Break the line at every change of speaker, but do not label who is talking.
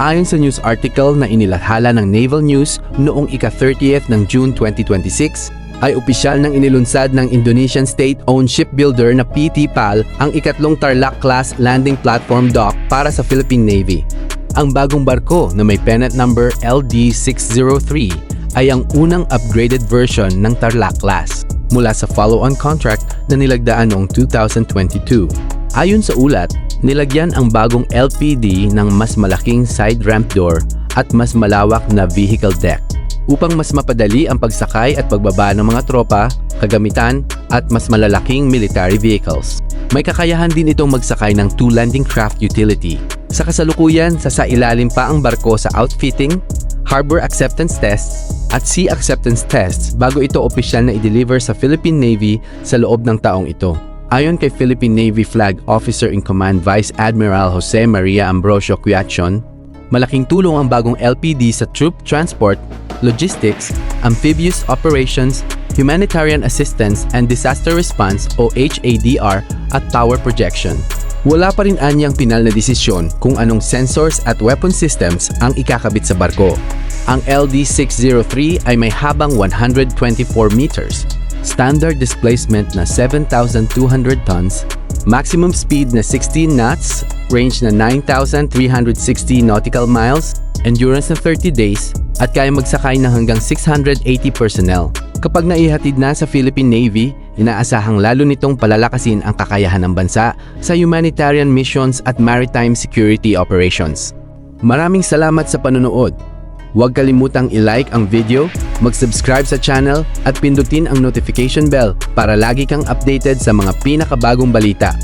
Ayon sa news article na inilathala ng Naval News noong ika-30th ng June 2026, ay opisyal ng inilunsad ng Indonesian state-owned shipbuilder na PT PAL ang ikatlong Tarlac-class landing platform dock para sa Philippine Navy. Ang bagong barko na may pennant number LD603 ay ang unang upgraded version ng Tarlac-class mula sa follow-on contract na nilagdaan noong 2022. Ayon sa ulat, nilagyan ang bagong LPD ng mas malaking side ramp door at mas malawak na vehicle deck upang mas mapadali ang pagsakay at pagbaba ng mga tropa, kagamitan at mas malalaking military vehicles. May kakayahan din itong magsakay ng 2 landing craft utility. Sa kasalukuyan, sasailalim pa ang barko sa outfitting, harbor acceptance tests at sea acceptance tests bago ito opisyal na i-deliver sa Philippine Navy sa loob ng taong ito. Ayon kay Philippine Navy Flag Officer in Command Vice Admiral Jose Maria Ambrosio Quiachon, malaking tulong ang bagong LPD sa troop transport, logistics, amphibious operations, humanitarian assistance and disaster response o HADR at tower projection. Wala pa rin anyang pinal na desisyon kung anong sensors at weapon systems ang ikakabit sa barko. Ang LD603 ay may habang 124 meters, standard displacement na 7,200 tons, maximum speed na 16 knots, range na 9,360 nautical miles, endurance na 30 days, at kaya magsakay ng hanggang 680 personnel. Kapag naihatid na sa Philippine Navy, inaasahang lalo nitong palalakasin ang kakayahan ng bansa sa humanitarian missions at maritime security operations. Maraming salamat sa panonood. Huwag kalimutang i-like ang video, mag-subscribe sa channel at pindutin ang notification bell para lagi kang updated sa mga pinakabagong balita.